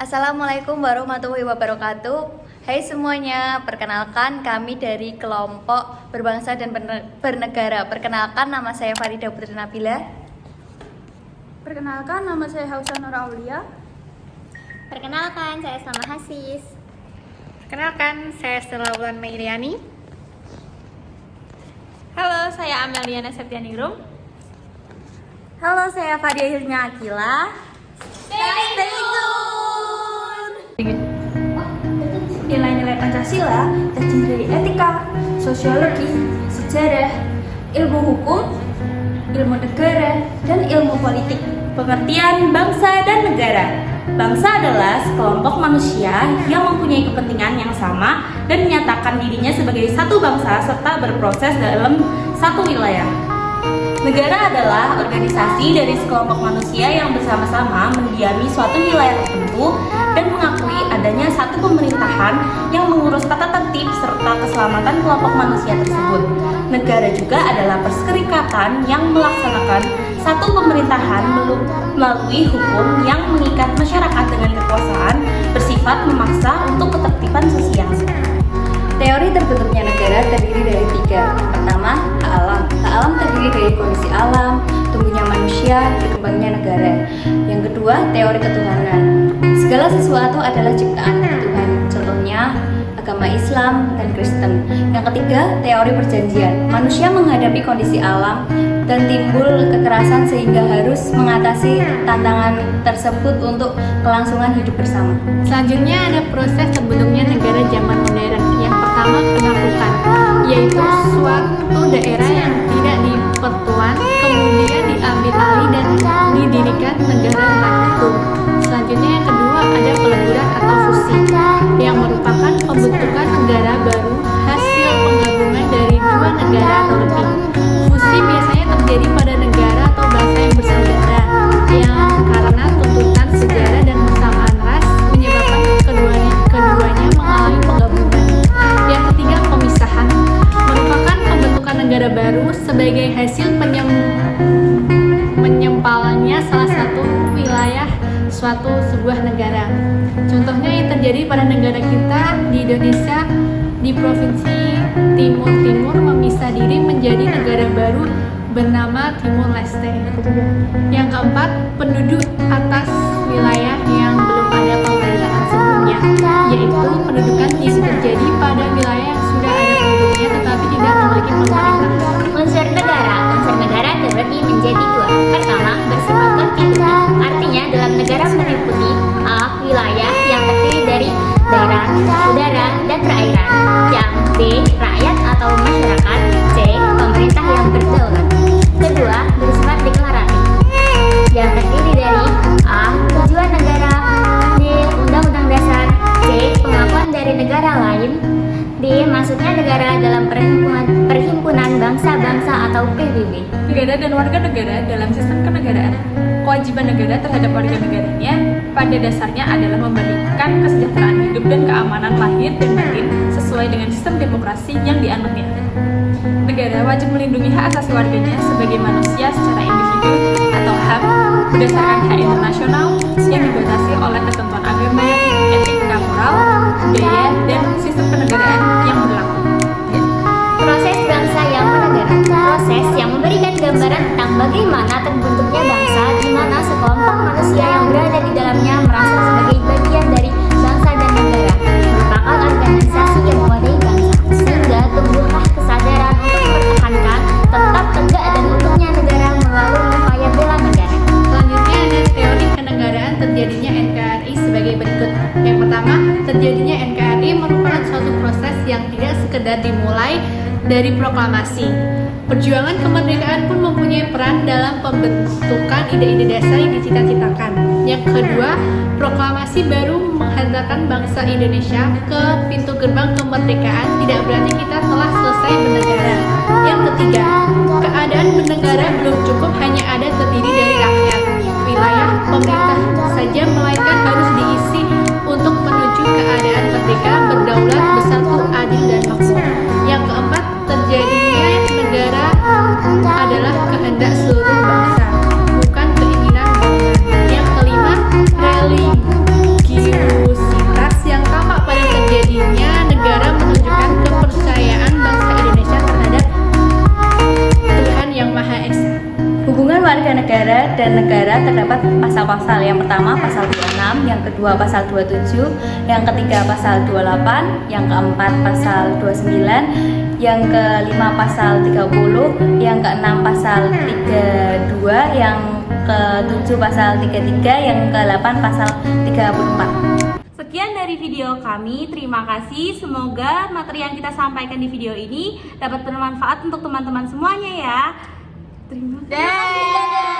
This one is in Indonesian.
Assalamualaikum warahmatullahi wabarakatuh. Hai semuanya, perkenalkan kami dari kelompok berbangsa dan bernegara. Perkenalkan, nama saya Farida Putri Nabila. Perkenalkan, nama saya Hausa Nur Aulia. Perkenalkan, saya Salma Hasis. Perkenalkan, saya Stella Wulan Meiriani. Halo, saya Ameliana Septianingrum. Halo, saya Fadia Hilnya Akila. Stay tune. Nilai-nilai Pancasila terdiri dari etika, sosiologi, sejarah, ilmu hukum, ilmu negara, dan ilmu politik. Pengertian bangsa dan negara. Bangsa adalah sekelompok manusia yang mempunyai kepentingan yang sama dan menyatakan dirinya sebagai satu bangsa serta berproses dalam satu wilayah. Negara adalah organisasi dari sekelompok manusia yang bersama-sama mendiami suatu wilayah tertentu dan mengakui adanya satu pemerintahan yang mengurus tata tertib serta keselamatan kelompok manusia tersebut. Negara juga adalah perserikatan yang melaksanakan satu pemerintahan melalui hukum yang mengikat masyarakat dengan kekuasaan bersifat memaksa untuk ketertiban sosial. Teori terbentuknya negara terdiri dari tiga. Pertama, hak alam. Hak alam terdiri dari kondisi alam, tumbuhnya manusia, berkembangnya negara. Yang kedua, teori ketuhanan. Segala sesuatu adalah ciptaan Tuhan. Contohnya, agama Islam dan Kristen. Yang ketiga, teori perjanjian. Manusia menghadapi kondisi alam dan timbul kekerasan sehingga harus mengatasi tantangan tersebut untuk kelangsungan hidup bersama. Selanjutnya ada proses terbentuknya negara zaman modern. Yang pertama, penaklukan, yaitu suatu daerah yang tidak dipertuan kemudian diambil alih dan didirikan negara itu. Selanjutnya yang kedua ada peleburan atau fusi, yang merupakan pembentukan negara baru hasil penggabungan dari dua negara atau lebih. Fusi biasanya terjadi pada negara atau bangsa yang bersaudara, yang karena tuntutan sejarah dan persamaan ras menyebabkan keduanya mengalami penggabungan. Yang ketiga, pemisahan, merupakan pembentukan negara baru sebagai hasil penyempalannya salah satu wilayah suatu sebuah negara. Contohnya yang terjadi pada negara kita di Indonesia, di provinsi Timur memisah diri menjadi negara baru bernama Timur Leste. Yang keempat, penduduk atas wilayah yang belum ada pemerintahan sebelumnya, yaitu pendudukan yang terjadi pada wilayah yang sudah ada penduduknya tetapi tidak memiliki pemerintahan. Unsur negara terbagi menjadi dua. Pertama, bersifat konstitusi, artinya dalam negara meliputi A. wilayah yang terdiri dari darat, udara, dan perairan. Yang B. rakyat atau masyarakat. C. pemerintah yang berdaulat. Kedua, bersifat deklaratif, yang terdiri dari A. tujuan negara, B. undang-undang dasar, C. pengakuan dari negara lain, D. maksudnya negara dalam perhimpunan bangsa-bangsa atau PBB. Negara dan warga negara dalam sistem kenegaraan. Kewajiban negara terhadap warga negaranya pada dasarnya adalah memberikan kesejahteraan hidup dan keamanan lahir dan batin sesuai dengan sistem demokrasi yang dianutnya. Negara wajib melindungi hak asasi warganya sebagai manusia secara individu atau HAM berdasarkan hak internasional yang dibatasi oleh ketentuan agama, etika moral, budaya, dan sistem kenegaraan yang berlaku. Proses bangsa yang menegara, proses yang memberikan gambaran tentang bagaimana terbentuknya bangsa di mana sekelompok manusia yang berada di dalamnya merasa sebagai bagian dari bangsa dan negara, merupakan organisasi yang mewadai bangsa, sehingga tumbuhlah kesadaran untuk mempertahankan tetap tegak dan utuhnya negara melalui upaya bela negara. Selanjutnya ada teori kenegaraan terjadinya NKRI sebagai berikut. Yang pertama, terjadinya NKRI merupakan suatu proses yang tidak sekedar dimulai dari proklamasi. Perjuangan kemerdekaan pun mempunyai peran dalam pembentukan ide-ide dasar yang dicita-citakan. Yang kedua, proklamasi baru menghantarkan bangsa Indonesia ke pintu gerbang kemerdekaan, tidak berarti kita telah selesai bernegara. Yang ketiga, keadaan bernegara belum cukup hanya ada terdiri dari rakyat, wilayah, pemerintah saja, melainkan harus diisi untuk menuju keadaan merdeka, berdaulat, bersatu, adil, dan makmur. Yang keempat, terjadinya negara adalah kehendak seluruh bangsa, bukan keinginan golongan. Yang kelima, religius warga negara dan negara terdapat pasal-pasal. Yang pertama pasal 26, yang kedua pasal 27, yang ketiga pasal 28, yang keempat pasal 29, yang kelima pasal 30, yang keenam pasal 32, yang ketujuh pasal 33, yang ke-8 pasal 34. Sekian dari video kami, terima kasih. Semoga materi yang kita sampaikan di video ini dapat bermanfaat untuk teman-teman semuanya ya. Terima kasih.